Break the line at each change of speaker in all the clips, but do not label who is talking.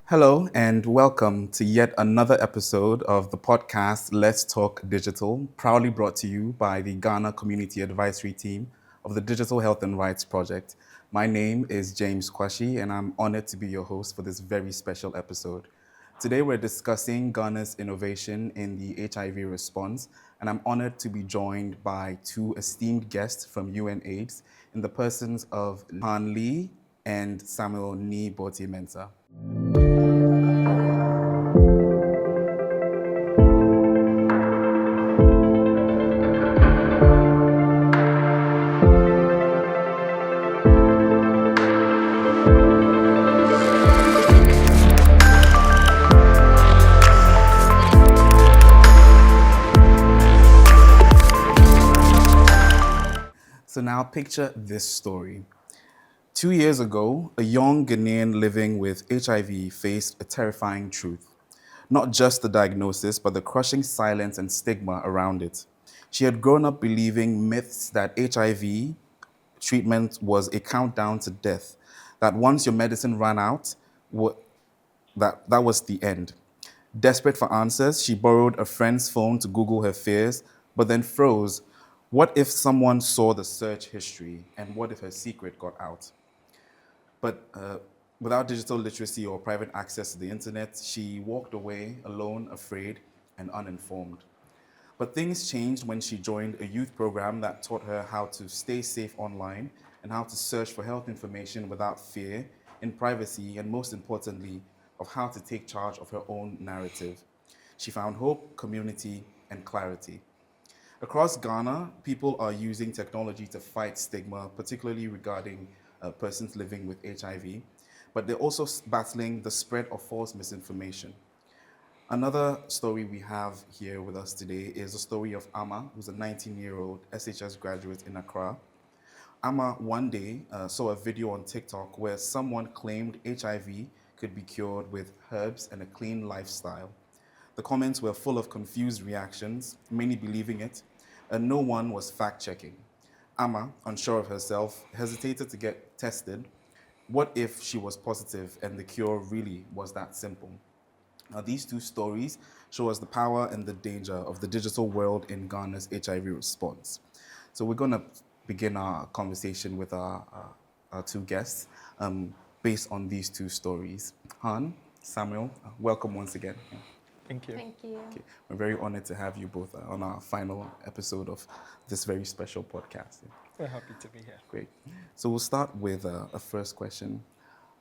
Hello, and welcome to yet another episode of the podcast Let's Talk Digital, proudly brought to you by the Ghana Community Advisory Team of the Digital Health and Rights Project. My name is James Kwashi, and I'm honored to be your host for this very special episode. Today, we're discussing Ghana's innovation in the HIV response, and I'm honored to be joined by two esteemed guests from UNAIDS in the persons of Han Lee and Samuel Ni Boti Mensah. So now picture this story. 2 years ago, a young Ghanaian living with HIV faced a terrifying truth. Not just the diagnosis, but the crushing silence and stigma around it. She had grown up believing myths that HIV treatment was a countdown to death, that once your medicine ran out, that was the end. Desperate for answers, she borrowed a friend's phone to Google her fears, but then froze. What if someone saw the search history, and what if her secret got out? But without digital literacy or private access to the internet, she walked away alone, afraid, and uninformed. But things changed when she joined a youth program that taught her how to stay safe online and how to search for health information without fear, in privacy, and most importantly, of how to take charge of her own narrative. She found hope, community, and clarity. Across Ghana, people are using technology to fight stigma, particularly regarding persons living with HIV, but they're also battling the spread of false misinformation. Another story we have here with us today is the story of Amma, who's a 19-year-old SHS graduate in Accra. Amma one day saw a video on TikTok where someone claimed HIV could be cured with herbs and a clean lifestyle. The comments were full of confused reactions, many believing it, and no one was fact-checking. Amma, unsure of herself, hesitated to get tested. What if she was positive and the cure really was that simple? Now, these two stories show us the power and the danger of the digital world in Ghana's HIV response. So we're going to begin our conversation with our two guests based on these two stories. Han, Samuel, welcome once again.
Thank you.
Thank you.
Okay. We're very honored to have you both on our final episode of this very special podcast.
We're happy to be here.
Great. So we'll start with a first question.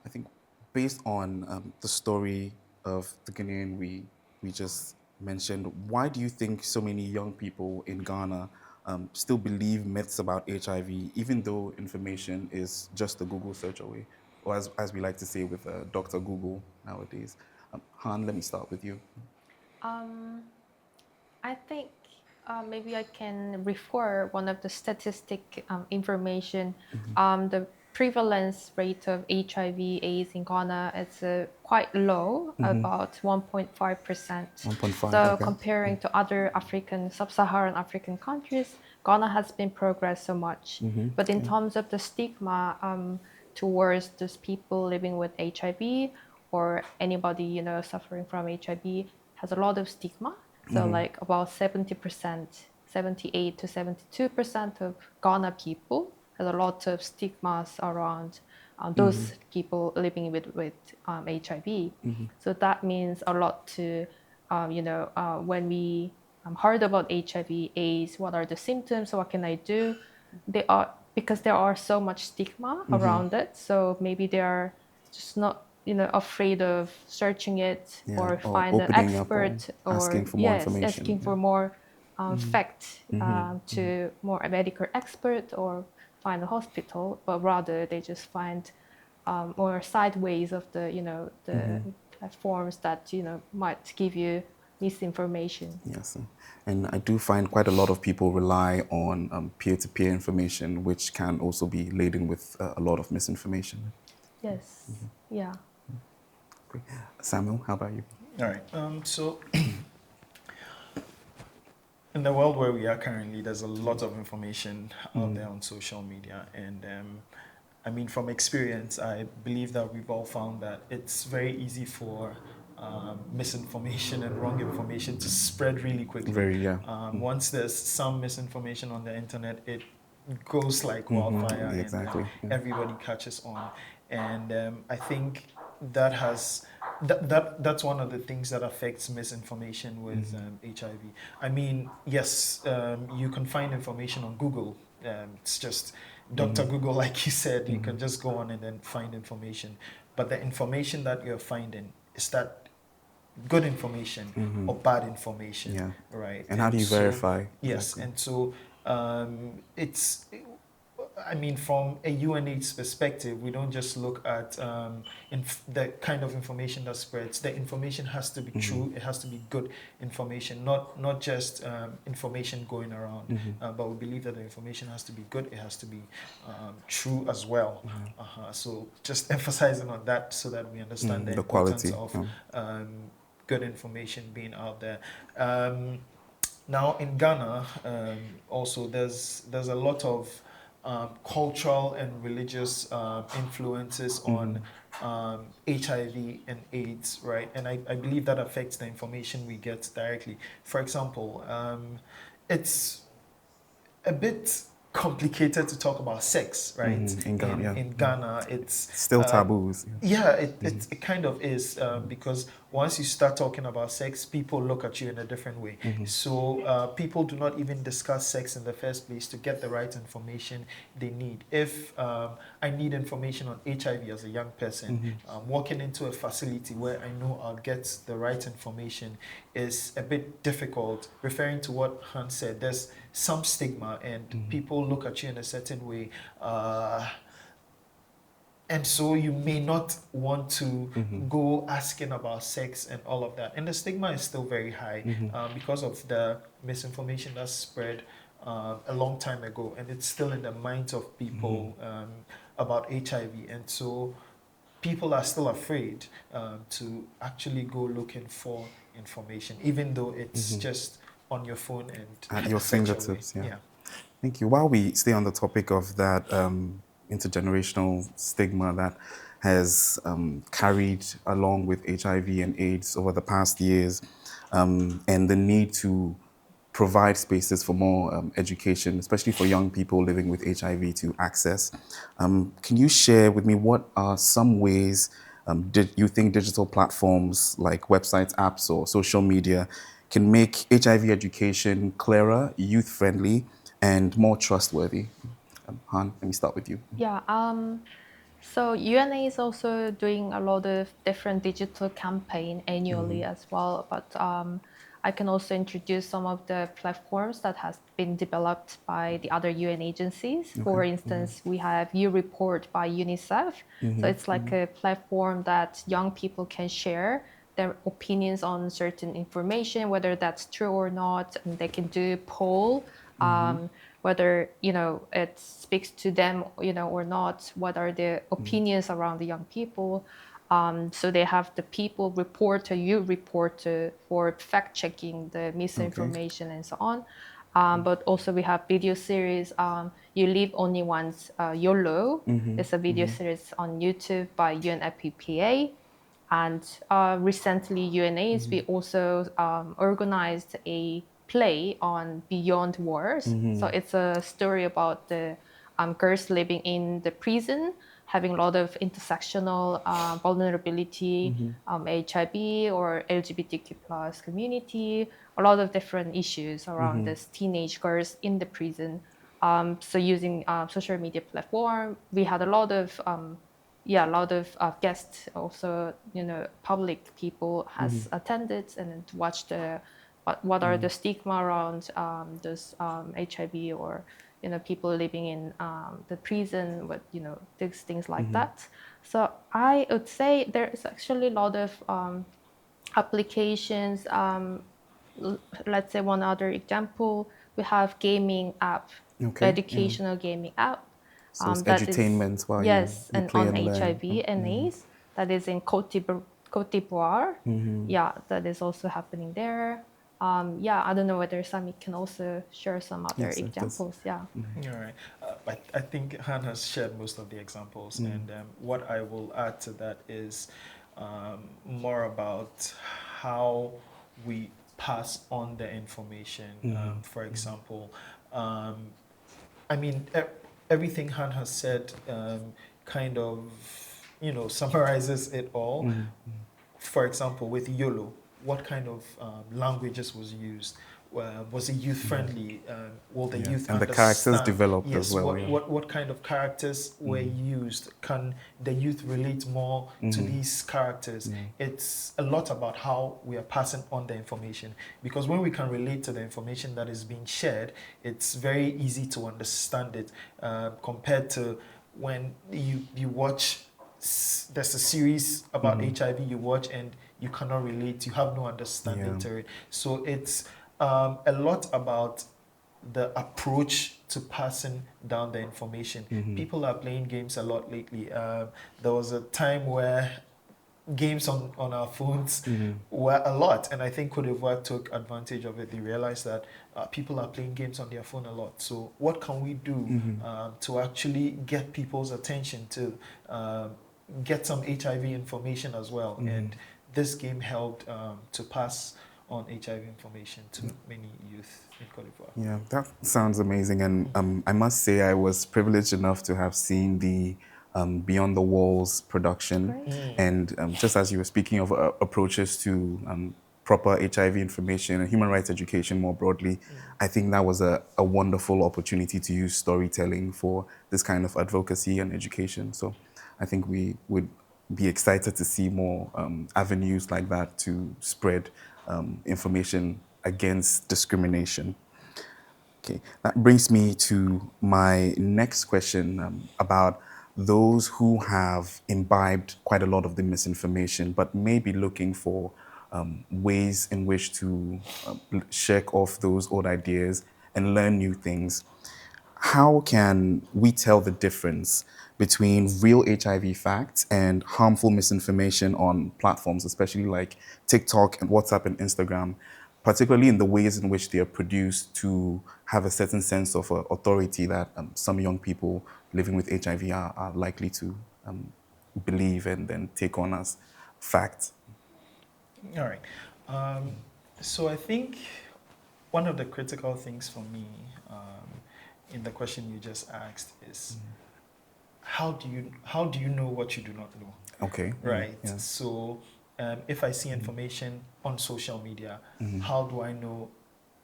I think based on the story of the Ghanaian we just mentioned, why do you think so many young people in Ghana still believe myths about HIV, even though information is just a Google search away, or as we like to say with Dr. Google nowadays? Han, let me start with you.
I think maybe I can refer one of the statistic information. The prevalence rate of HIV/AIDS in Ghana is quite low, about 1.5%.
1.5.
So
okay.
comparing to other African, sub-Saharan African countries, Ghana has been progressed so much. But in terms of the stigma towards those people living with HIV or anybody suffering from HIV, has a lot of stigma. So like about 70%, 78 to 72% of Ghana people has a lot of stigmas around those people living with HIV. So that means a lot to, when we heard about HIV/AIDS, what are the symptoms, what can I do? Because there are so much stigma around it. So maybe they are just not afraid of searching it or find an
opening up
expert
or asking for more information.
asking for more fact to more a medical expert or find a hospital, but rather they just find more sideways of the platforms that might give you misinformation.
Yes, and I do find quite a lot of people rely on peer-to-peer information, which can also be laden with a lot of misinformation.
Yes. Yeah.
Great. Samuel, how about you?
All right. So, in the world where we are currently, there's a lot of information out there on social media, and I mean, from experience, I believe that we've all found that it's very easy for misinformation and wrong information to spread really quickly.
Very, yeah.
Once there's some misinformation on the internet, it goes like wildfire, and
Exactly. Yeah.
everybody catches on. And I think that's one of the things that affects misinformation with HIV. I mean, yes, you can find information on Google. It's just Dr. Google, like you said, you can just go on and then find information. But the information that you're finding, is that good information or bad information?
Yeah.
Right.
And how do you verify?
Yes,
Exactly.
and so I mean, from a UNH perspective, we don't just look at the kind of information that spreads. The information has to be true. It has to be good information, not just information going around. But we believe that the information has to be good. It has to be true as well. So just emphasizing on that so that we understand the importance
quality
of good information being out there. Now in Ghana, also there's a lot of cultural and religious influences on HIV and AIDS, right? And I believe that affects the information we get directly. For example, it's a bit complicated to talk about sex, right?
In Ghana,
in Ghana, it's
still taboos.
Yeah, it kind of is because once you start talking about sex, people look at you in a different way. So people do not even discuss sex in the first place to get the right information they need. If I need information on HIV as a young person, walking into a facility where I know I'll get the right information is a bit difficult. Referring to what Hans said, there's some stigma and people look at you in a certain way. And so you may not want to go asking about sex and all of that. And the stigma is still very high because of the misinformation that's spread a long time ago. And it's still in the minds of people about HIV. And so people are still afraid to actually go looking for information, even though it's just on your phone and
at your
such a way.
fingertips. Yeah. Thank you. While we stay on the topic of that intergenerational stigma that has carried along with HIV and AIDS over the past years, and the need to provide spaces for more education, especially for young people living with HIV to access. Can you share with me what are some ways did you think digital platforms like websites, apps, or social media can make HIV education clearer, youth-friendly, and more trustworthy? Han, let me start with you.
Yeah. So UNA is also doing a lot of different digital campaign annually as well. But I can also introduce some of the platforms that has been developed by the other UN agencies. For instance, we have U-Report by UNICEF. So it's like a platform that young people can share their opinions on certain information, whether that's true or not, and they can do poll, whether it speaks to them, or not. What are the opinions around the young people? So they have the people reporter, you reporter for fact checking the misinformation and so on. But also we have video series. You Live Only Once, YOLO. It's a video series on YouTube by UNFPA. And recently, UNAIDS, we also organized a play on Beyond Wars. So it's a story about the girls living in the prison, having a lot of intersectional vulnerability, HIV or LGBTQ plus community, a lot of different issues around this teenage girls in the prison. So using social media platform, we had a lot of guests, also public people has attended and watched what are the stigma around this HIV, or people living in the prison with things like that. So I would say there is actually a lot of applications. Let's say one other example, we have gaming app, educational gaming app.
So it's
That is,
edutainment while
yes,
you
and
play
on
and learn.
HIV and AIDS, that is in Cote d'Ivoire. Yeah, that is also happening there. Yeah, I don't know whether Sami can also share some other
Yes, it does.
examples. Yeah.
All right. I think Han has shared most of the examples, and what I will add to that is more about how we pass on the information. For example, um, I mean, everything Han has said kind of, summarizes it all. For example, with YOLO, what kind of languages was used? Was it youth friendly? Will the
Yeah,
youth
and the characters
understand?
developed as
Yes.
well.
What kind of characters were used? Can the youth relate more to these characters? It's a lot about how we are passing on the information, because when we can relate to the information that is being shared, it's very easy to understand it, compared to when you watch. There's a series about HIV you watch and you cannot relate, you have no understanding
Yeah.
to it. So it's a lot about the approach to passing down the information. People are playing games a lot lately. There was a time where games on our phones were a lot, and I think Cote d'Ivoire took advantage of it. They realized that people are playing games on their phone a lot. So what can we do to actually get people's attention to get some HIV information as well? And this game helped to pass on HIV information to many youth in Cote d'Ivoire.
Yeah, that sounds amazing. And I must say, I was privileged enough to have seen the Beyond the Walls production.
Great.
And just as you were speaking of approaches to proper HIV information and human rights education more broadly, I think that was a wonderful opportunity to use storytelling for this kind of advocacy and education. So I think we would be excited to see more avenues like that to spread information against discrimination. Okay, that brings me to my next question about those who have imbibed quite a lot of the misinformation, but may be looking for ways in which to shake off those old ideas and learn new things. How can we tell the difference between real HIV facts and harmful misinformation on platforms, especially like TikTok and WhatsApp and Instagram, particularly in the ways in which they are produced to have a certain sense of authority that some young people living with HIV are likely to believe and then take on as fact?
All right. So I think one of the critical things for me in the question you just asked is how do you know what you do not know?
Okay.
Right.
Yeah.
So if I see information on social media, how do I know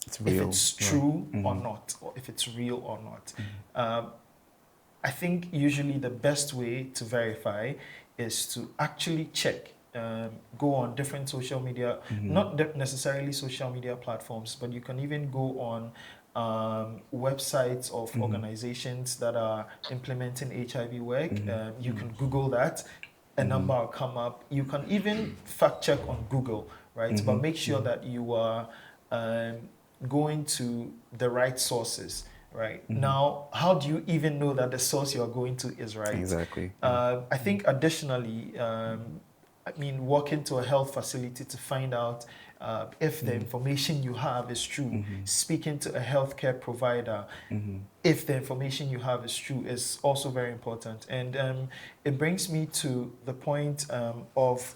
It's
if
real.
it's
Yeah.
true or not, or if it's real or not? I think usually the best way to verify is to actually check. Go on different social media, not necessarily social media platforms, but you can even go on websites of organizations that are implementing HIV work. You can Google that, a number will come up. You can even fact check on Google, right? But make sure that you are um, going to the right sources. Right. Now, how do you even know that the source you are going to is right?
Exactly.
I think additionally, walk into a health facility to find out if the information you have is true. Speaking to a healthcare provider, if the information you have is true, is also very important. And it brings me to the point of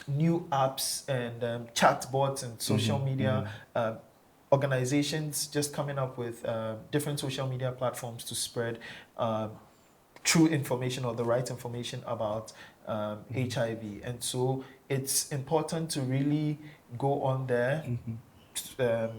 new apps and chatbots and social media organizations just coming up with different social media platforms to spread true information or the right information about HIV. And so it's important to really go on there, um,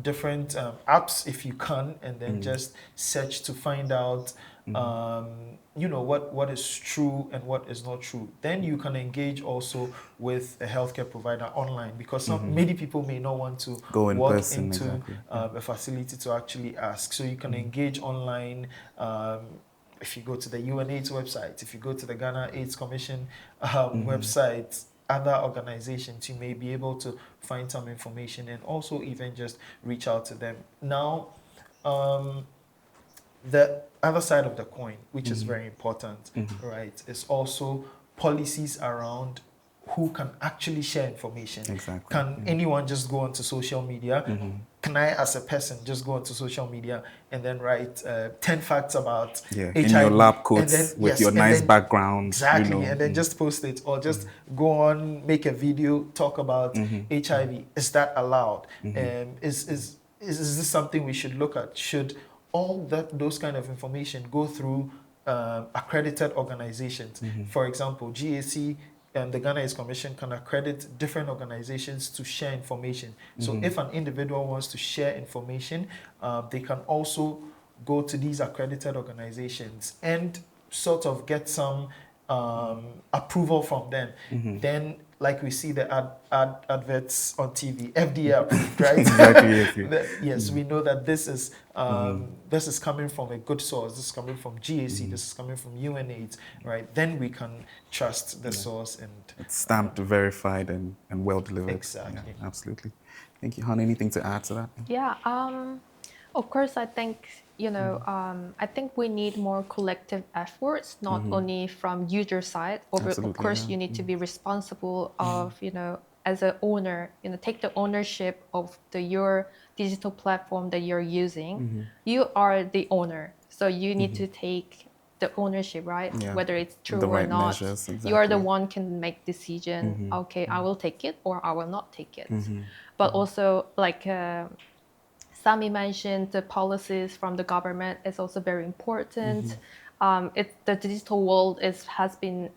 different apps if you can, and then just search to find out what is true and what is not true. Then you can engage also with a healthcare provider online, because many people may not want to
Go in
walk
person,
into
exactly.
a facility to actually ask. So you can engage online. If you go to the UNAIDS website, if you go to the Ghana AIDS Commission website, other organizations, you may be able to find some information and also even just reach out to them. Now, the other side of the coin, which is very important, right, is also policies around who can actually share information.
Exactly.
Can anyone just go onto social media? Can I, as a person, just go onto social media and then write 10 facts about HIV?
In your lab
and then,
coats with
yes,
your
and
nice
then,
background.
exactly, and then just post it, or just go on, make a video, talk about HIV. Is that allowed? Is this something we should look at? Should all those kind of information go through accredited organizations? For example, GAC and the Ghana AIDS Commission can accredit different organizations to share information. So if an individual wants to share information, they can also go to these accredited organizations and sort of get some approval from them. Then, like we see the adverts on TV, FDA approved, right?
Exactly. Yes.
Yes, we know that this is coming from a good source. This is coming from GAC. This is coming from UNAIDS, right? Then we can trust the source, and
It's stamped, verified, and well delivered.
Exactly.
Yeah, absolutely. Thank you, Han. Anything to add to that?
Yeah, of course, I think, I think we need more collective efforts, not only from user side. Of
Absolutely,
course,
yeah.
you need to be responsible of, as an owner, take the ownership of your digital platform that you're using. You are the owner, so you need to take the ownership, right?
Yeah.
Whether it's true
The
or
right
not,
measures,
you are the
exactly.
one can make decision. Okay, I will take it or I will not take it. But also, like Sami mentioned, the policies from the government is also very important. The digital world has been,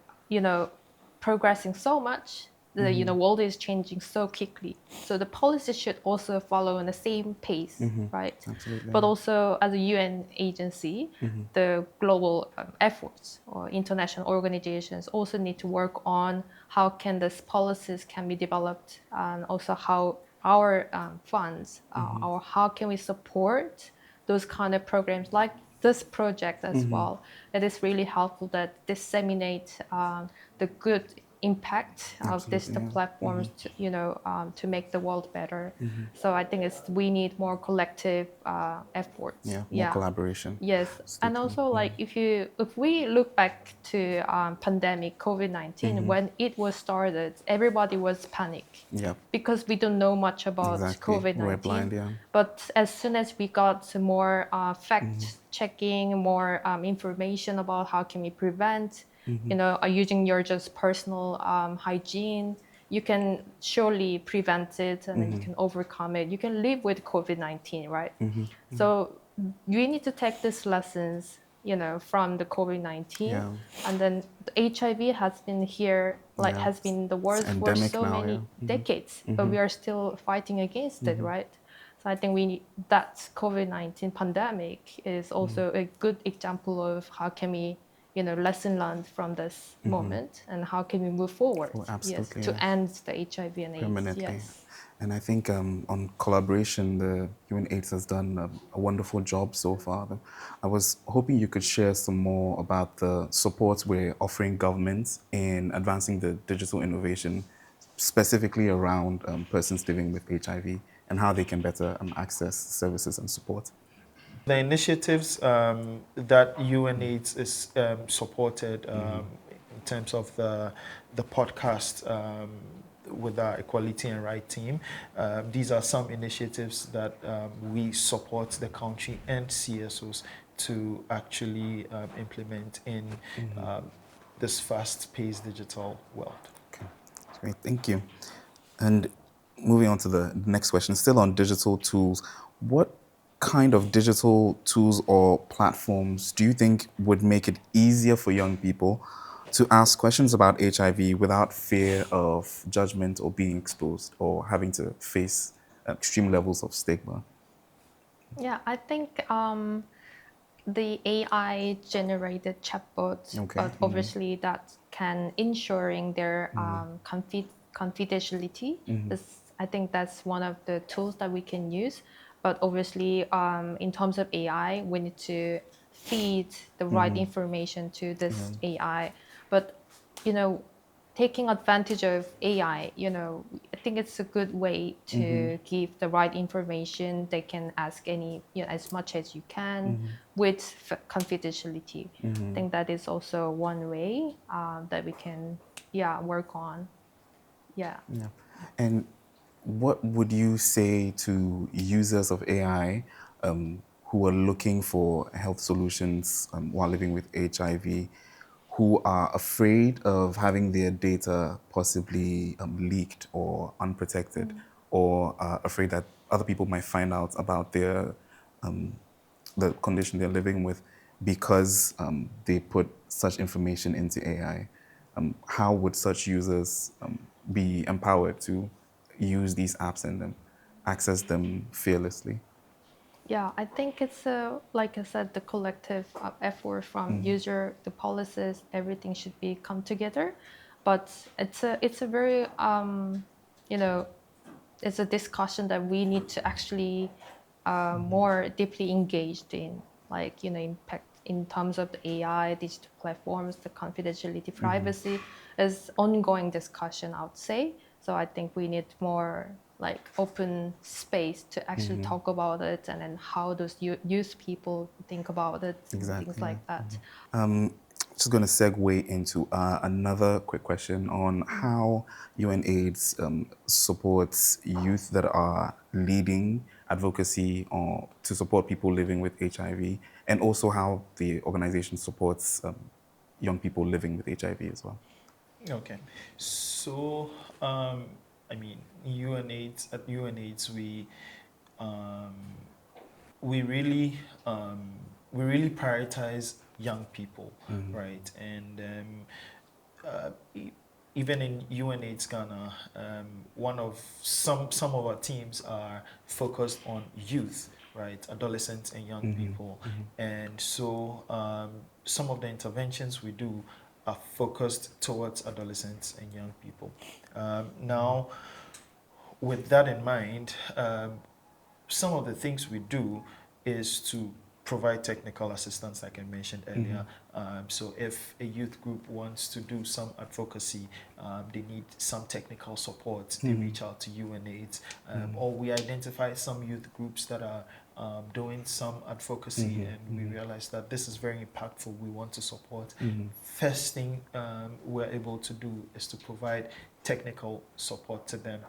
progressing so much. The world is changing so quickly. So the policies should also follow in the same pace, right?
Absolutely.
But also, as a UN agency, the global efforts or international organizations also need to work on how can these policies can be developed, and also how our funds, or how can we support those kind of programs like this project as well. It is really helpful that disseminate the good impact of digital
yeah.
platforms to make the world better. So I think we need more collective efforts.
Yeah, more collaboration.
Yes, and
Absolutely.
also like if we look back to pandemic COVID-19, when it was started, everybody was panic.
Yeah.
Because we don't know much about
Exactly.
COVID-19.
We're blind, yeah.
But as soon as we got some more fact checking, more information about how can we prevent, using your just personal hygiene, you can surely prevent it, and then you can overcome it. You can live with COVID-19, right? So you need to take these lessons, from the COVID-19,
Yeah.
and then the HIV has been here, like
Yeah.
has been the worst for
endemic
so
now,
many
yeah.
decades, but we are still fighting against it, right? So I think that COVID-19 pandemic is also a good example of how can we, lesson learned from this moment, and how can we move forward,
absolutely,
to
yeah.
end the HIV and AIDS.
Permanently.
Yes.
And I think on collaboration, the UNAIDS has done a wonderful job so far. I was hoping you could share some more about the support we're offering governments in advancing the digital innovation, specifically around persons living with HIV, and how they can better access services and support.
The initiatives that UNAIDS is supported in terms of the podcast with our Equality and Right team, these are some initiatives that we support the country and CSOs to actually implement in this fast-paced digital world.
Okay, great, thank you. And moving on to the next question, still on digital tools, what kind of digital tools or platforms do you think would make it easier for young people to ask questions about HIV without fear of judgment or being exposed or having to face extreme levels of stigma?
Yeah, I think the AI generated chatbots,
Okay.
but obviously that can ensuring their confidentiality. I think that's one of the tools that we can use. But obviously, in terms of AI, we need to feed the right information to this AI. But taking advantage of AI, I think it's a good way to give the right information. They can ask as much as you can with confidentiality. I think that is also one way that we can, work on. Yeah.
Yeah. And what would you say to users of AI who are looking for health solutions while living with HIV, who are afraid of having their data possibly leaked or unprotected, or are afraid that other people might find out about um, the condition they're living with because they put such information into AI? How would such users be empowered to use these apps and access them fearlessly?
Yeah, I think it's like I said, the collective effort from user, the policies, everything should be come together. But it's a very you know, it's a discussion that we need to actually more deeply engaged in, like, impact in terms of the AI, digital platforms, the confidentiality, privacy is ongoing discussion, I would say. So I think we need more like open space to actually talk about it, and then how those youth people think about it and things
Exactly. Yeah.
like that.
Um, just going to segue into another quick question on how UNAIDS supports youth that are leading advocacy or to support people living with HIV, and also how the organization supports young people living with HIV as well.
Okay, so I mean, UNAIDS at UNAIDS um, we really um, we really prioritize young people, right? And e- even in UNAIDS Ghana, one of some of our teams are focused on youth, right, adolescents and young people, and so some of the interventions we do are focused towards adolescents and young people. Now, with that in mind, some of the things we do is to provide technical assistance, like I mentioned earlier. So if a youth group wants to do some advocacy, they need some technical support, they reach out to UNAIDS, or we identify some youth groups that are doing some advocacy, and we realize that this is very impactful, we want to support. First thing we're able to do is to provide technical support to them.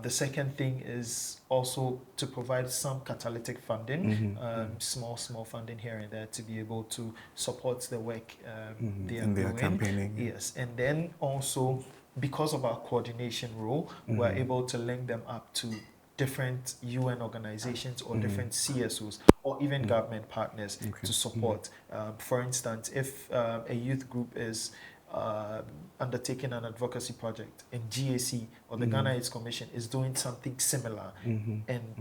The second thing is also to provide some catalytic funding, small funding here and there to be able to support the work they are
In their
doing.
campaigning.
Yes, and then also because of our coordination role, we're able to link them up to different UN organizations or different CSOs or even government partners
Okay.
to support. For instance, if a youth group is undertaking an advocacy project and GAC or the Ghana AIDS Commission is doing something similar, and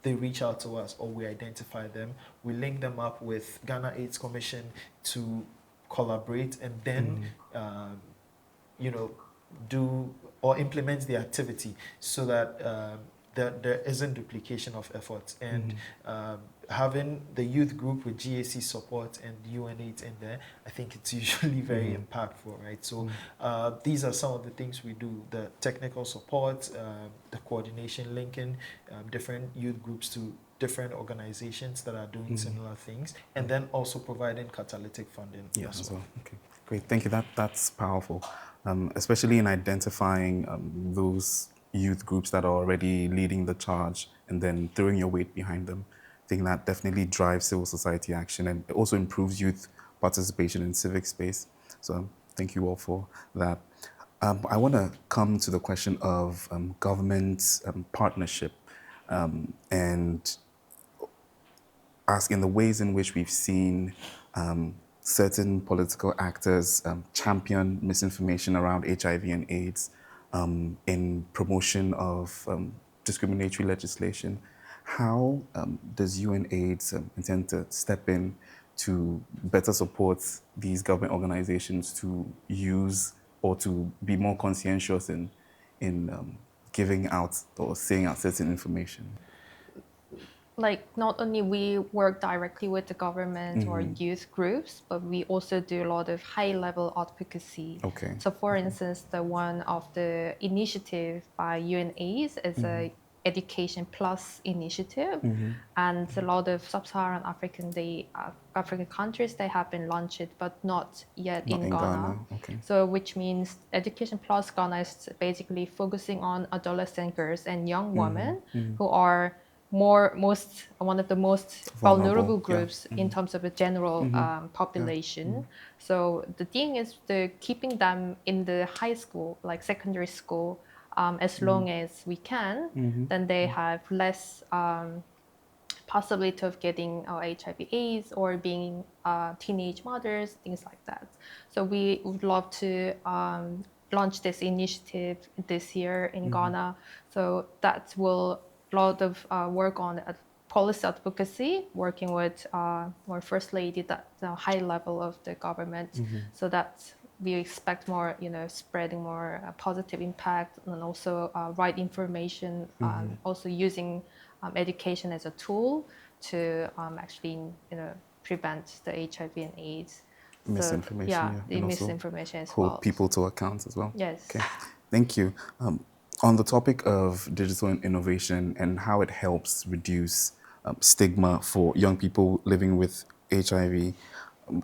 they reach out to us or we identify them, we link them up with Ghana AIDS Commission to collaborate, and then you know, do or implement the activity so that there isn't duplication of efforts. And having the youth group with GAC support and UNAIDS in there, I think it's usually very impactful, right? So these are some of the things we do: the technical support, the coordination, linking different youth groups to different organizations that are doing similar things, and then also providing catalytic funding as well.
Okay, great. Thank you. That's powerful, especially in identifying those youth groups that are already leading the charge and then throwing your weight behind them. I think that definitely drives civil society action, and it also improves youth participation in civic space. So thank you all for that. I want to come to the question of government partnership and ask in the ways in which we've seen certain political actors champion misinformation around HIV and AIDS in promotion of discriminatory legislation. How does UNAIDS intend to step in to better support these government organizations to use or to be more conscientious in giving out or saying out certain information?
Like, not only we work directly with the government or youth groups, but we also do a lot of high level advocacy.
Okay.
So for instance, the one of the initiative by UNAIDS is a Education Plus initiative, and a lot of sub-Saharan African countries, they have been launched, but not yet
Not
in
in
Ghana.
Ghana. Okay.
So, which means Education Plus Ghana is basically focusing on adolescent girls and young women who are one of the most vulnerable
Yeah.
groups in terms of the general population. So the thing is, the keeping them in the high school, like secondary school, as long as we can, then they have less possibility of getting HIV/AIDS or being teenage mothers, things like that. So we would love to launch this initiative this year in Ghana. So that will lot of work on policy advocacy, working with our first lady at the high level of the government, so that we expect more, spreading more positive impact, and also right information, also using education as a tool to actually, prevent the HIV and AIDS. So
Misinformation,
yeah,
yeah.
the
And also
misinformation as
hold
well.
people to account as well.
Yes.
Okay. Thank you. On the topic of digital innovation and how it helps reduce stigma for young people living with HIV,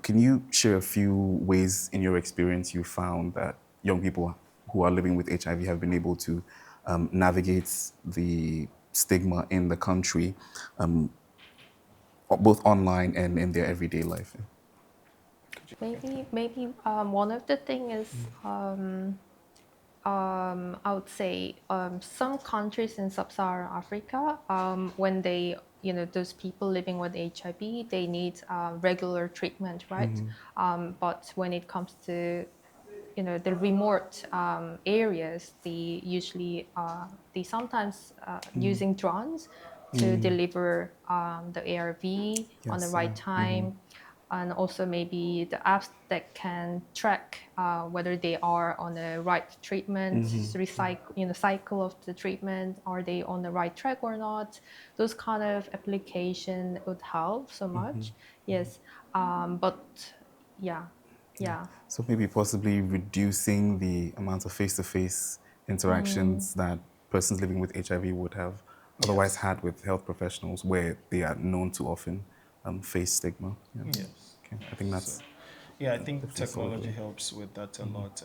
can you share a few ways in your experience you found that young people who are living with HIV have been able to navigate the stigma in the country, both online and in their everyday life?
Maybe one of the thing is I would say some countries in sub-Saharan Africa, when they, those people living with HIV, they need regular treatment, right? But when it comes to, the remote areas, they sometimes using drones to deliver the ARV on the
Yes,
right
yeah.
time, and also maybe the apps that can track whether they are on the right treatment, cycle of the treatment, are they on the right track or not? Those kind of application would help so much. Yes, but yeah, yeah.
So maybe possibly reducing the amount of face-to-face interactions that persons living with HIV would have otherwise
Yes.
had with health professionals, where they are known to often face stigma. Yeah.
Yes.
Okay. I think
Yes. So,
that's
yeah, I think
definitely
technology
solid.
helps with that a lot.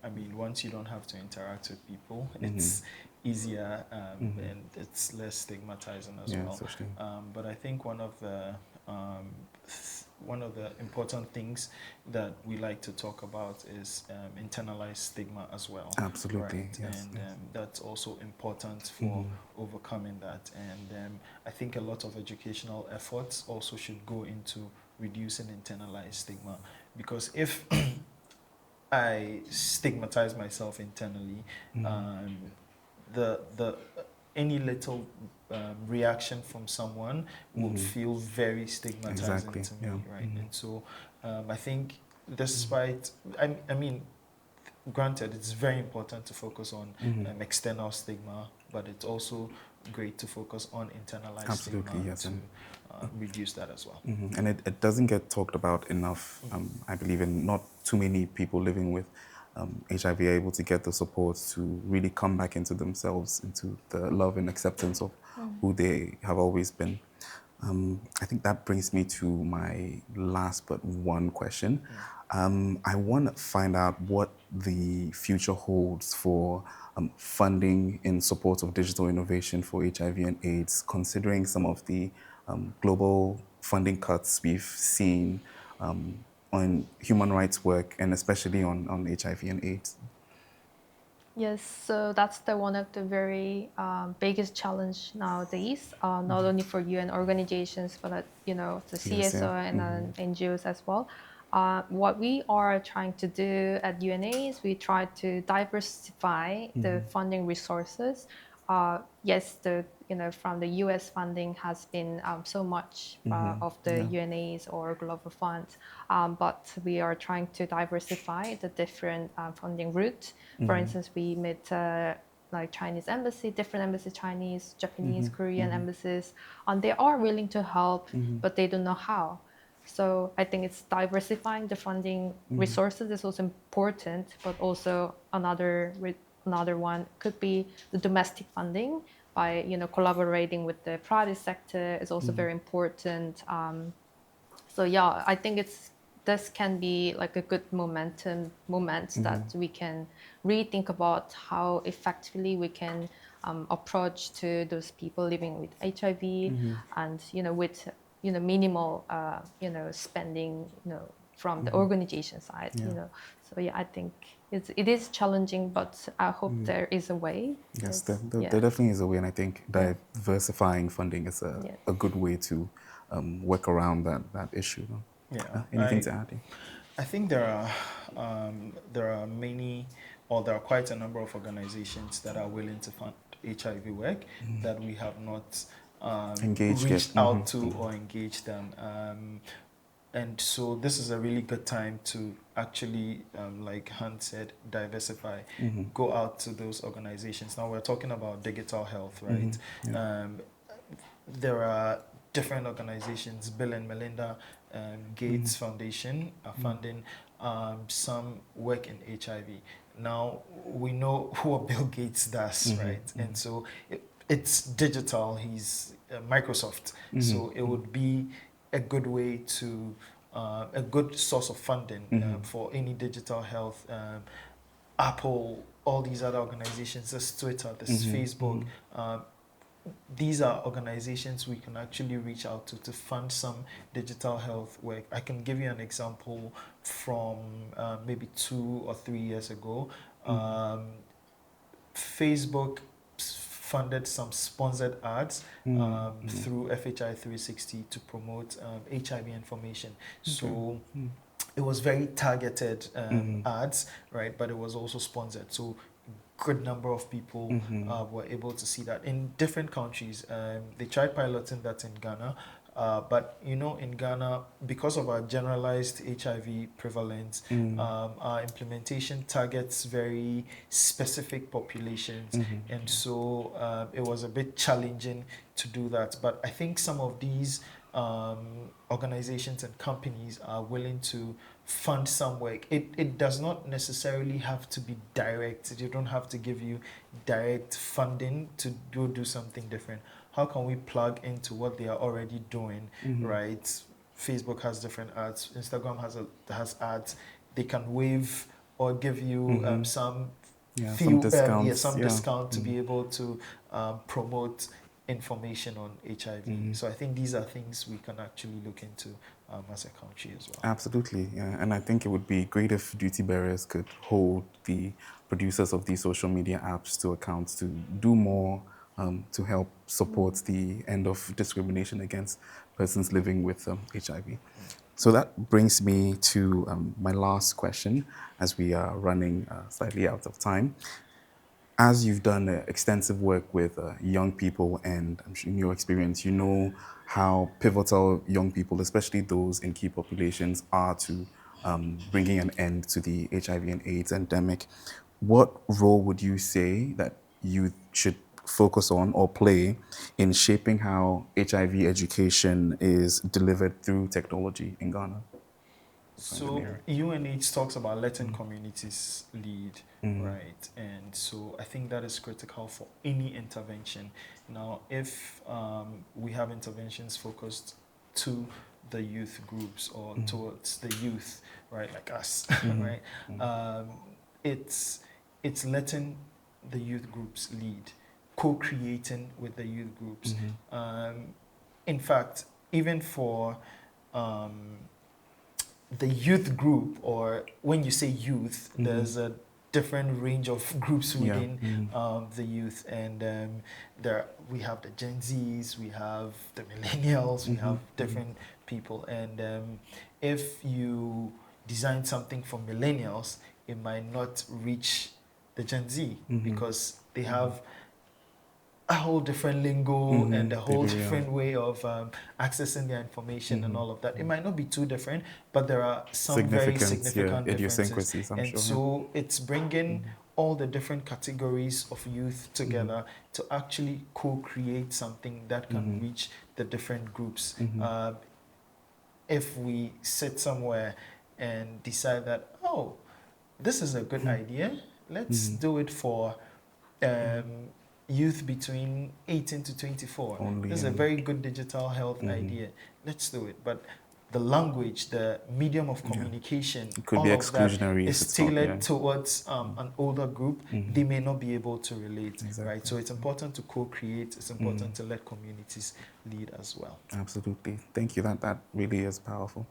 I mean, once you don't have to interact with people, it's easier, and it's less stigmatizing as
Yeah,
well.
especially.
But I think one of the important things that we like to talk about is internalized stigma as well.
Absolutely,
Right,
yes,
and
yes.
that's also important for overcoming that. And I think a lot of educational efforts also should go into reducing internalized stigma, because if I stigmatize myself internally, um, the any little reaction from someone would feel very stigmatizing
Exactly,
to
yeah.
me, right? And so I think, despite, I mean, granted, it's very important to focus on external stigma, but it's also great to focus on internalized
Absolutely,
stigma
yes.
to reduce that as well.
And it doesn't get talked about enough. I believe in not too many people living with HIV are able to get the support to really come back into themselves, into the love and acceptance of who they have always been. I think that brings me to my last but one question. I want to find out what the future holds for funding in support of digital innovation for HIV and AIDS, considering some of the global funding cuts we've seen on human rights work, and especially on HIV and AIDS.
Yes, so that's the one of the very biggest challenge nowadays, not only for UN organizations, but the
Yes,
CSO
yeah.
and NGOs as well. What we are trying to do at UNA is we try to diversify the funding resources. Yes, from the US funding has been so much of the
Yeah.
UNAs or global funds, but we are trying to diversify the different funding routes. For instance, we met like Chinese embassy, different embassy, Chinese, Japanese, Korean embassies, and they are willing to help, but they don't know how. So I think it's diversifying the funding resources is also important, but also another one could be the domestic funding. by collaborating with the private sector is also very important. So yeah, I think this can be like a good moment that we can rethink about how effectively we can approach to those people living with HIV, and with minimal spending from the organization side.
Yeah.
So yeah, I think it is challenging, but I hope there is a way.
Yes,
Yes.
there definitely is a way, and I think
Yeah.
diversifying funding is
Yeah.
a good way to work around that issue. No?
Yeah,
Anything to add?
I think there are many, or there are quite a number of organizations that are willing to fund HIV work that we have not
Engaged yet.
reached out to or engaged them. And so this is a really good time to actually, like Hunt said, diversify, go out to those organizations. Now we're talking about digital health, right? There are different organizations. Bill and Melinda Gates Foundation are funding some work in HIV. Now we know what Bill Gates does, right? And so it's digital. He's Microsoft, so it would be a good way to a good source of funding for any digital health. Apple, all these other organizations, there's Twitter, there's Facebook. These are organizations we can actually reach out to fund some digital health work. I can give you an example from maybe 2 or 3 years ago. Facebook funded some sponsored ads through FHI 360 to promote HIV information. So it was very targeted ads, right? But it was also sponsored. So good number of people were able to see that in different countries. They tried piloting that in Ghana, but in Ghana, because of our generalized HIV prevalence, our implementation targets very specific populations, and so it was a bit challenging to do that. But I think some of these organizations and companies are willing to fund some work. It does not necessarily have to be direct. They don't have to give you direct funding to do something different. How can we plug into what they are already doing, right? Facebook has different ads. Instagram has ads. They can waive or give you some
some discounts.
some discount to be able to promote information on HIV. So I think these are things we can actually look into as a country as well.
Absolutely, yeah. And I think it would be great if duty bearers could hold the producers of these social media apps to account to do more to help support the end of discrimination against persons living with HIV. So that brings me to my last question, as we are running slightly out of time. As you've done extensive work with young people, and I'm sure in your experience, you know how pivotal young people, especially those in key populations, are to bringing an end to the HIV and AIDS endemic. What role would you say that youth should focus on or play in shaping how HIV education is delivered through technology in Ghana?
So UNH talks about letting communities lead, right? And so I think that is critical for any intervention. Now, if we have interventions focused to the youth groups or towards the youth, right, like us, right? It's letting the youth groups lead, co-creating with the youth groups. In fact, even for the youth group, or when you say youth, there's a different range of groups within the youth, and there we have the Gen Zs, we have the millennials, we have different people, and if you design something for millennials, it might not reach the Gen Z because they have a whole different lingo and a whole different way of accessing their information and all of that. It might not be too different, but there are some very significant
idiosyncrasies,
differences.
I'm
And
sure.
so it's bringing all the different categories of youth together to actually co-create something that can reach the different groups. If we sit somewhere and decide that, oh, this is a good idea, let's do it for youth between 18 to 24.
Only,
This is a very good digital health idea. Let's do it. But the language, the medium of communication,
it could be
all of that
exclusionary if
is
it's not,
tailored towards an older group. They may not be able to relate, right? So it's important to co-create. It's important to let communities lead as well.
Absolutely. Thank you. That really is powerful.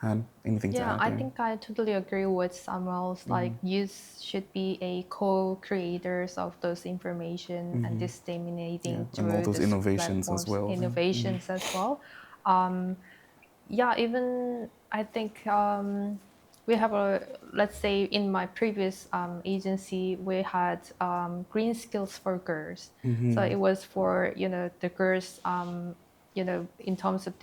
And anything to
Yeah,
add?
I think I totally agree with Samuel's. Like, youth should be a co-creators of those information and disseminating
and all
through
those
these
innovations as
platforms,
well.
innovations as well. Yeah, even I think we have a, let's say in my previous agency, we had green skills for girls. So it was for, the girls, in terms of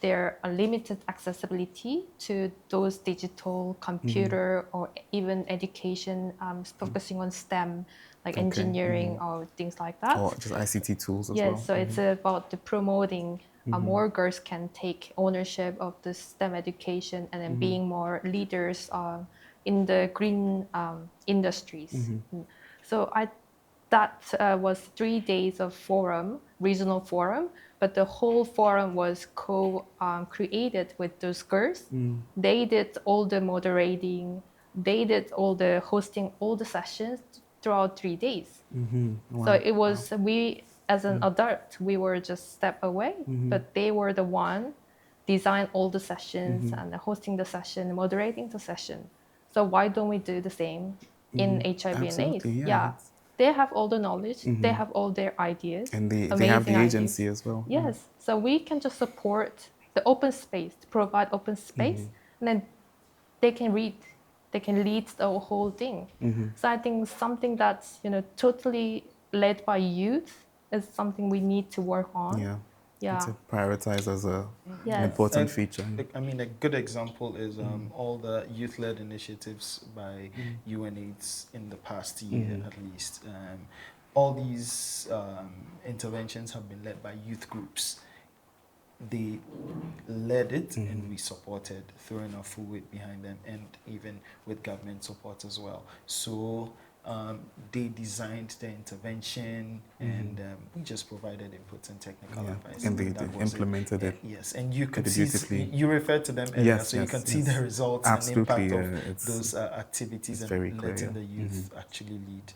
their unlimited accessibility to those digital computer or even education focusing on STEM, like
Okay.
engineering or things like that.
Or just ICT tools as well.
Yes, so it's about the promoting more girls can take ownership of the STEM education and then being more leaders in the green industries. So that was 3 days of forum, regional forum, but the whole forum was created with those girls. They did all the moderating, they did all the hosting, all the sessions throughout 3 days. So
Wow.
it was we as an adult, we were just step away, but they were the one design all the sessions and hosting the session, moderating the session. So why don't we do the same in HIV and AIDS?
Absolutely, yeah.
Yeah, they have all the knowledge, they have all their ideas,
And they have
amazing
the
ideas.
agency as well.
Yes, so we can just support the open space, to provide open space, and then they can read, they can lead the whole thing. So I think something that's totally led by youth is something we need to work on.
Yeah.
Yeah.
To prioritize as an
Yes.
important feature.
I mean, a good example is all the youth-led initiatives by UNAIDS in the past year, at least. All these interventions have been led by youth groups. They led it and we supported, throwing our full weight behind them, and even with government support as well. So they designed the intervention and we just provided inputs and technical advice.
And they
that was
implemented it.
Yes, and you could
Did
see,
beautifully.
you referred to them earlier,
Yes,
so you
yes,
can see
yes.
the results
Absolutely,
and impact
it's-
of those activities
it's
and
very clear,
letting
yeah.
the youth actually lead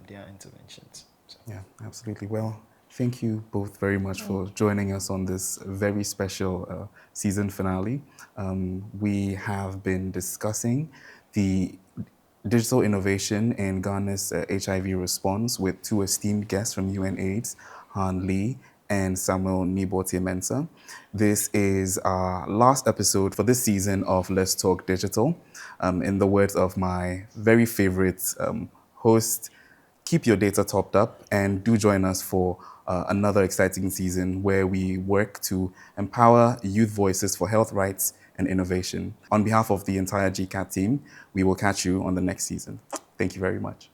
their interventions. So.
Yeah, absolutely. Well, thank you both very much for joining us on this very special season finale. We have been discussing the digital innovation in Ghana's HIV response with two esteemed guests from UNAIDS, Han Lee and Samuel Nibotie Mensah. This is our last episode for this season of Let's Talk Digital. In the words of my very favorite host, keep your data topped up and do join us for another exciting season where we work to empower youth voices for health rights and innovation. On behalf of the entire GCAT team, we will catch you on the next season. Thank you very much.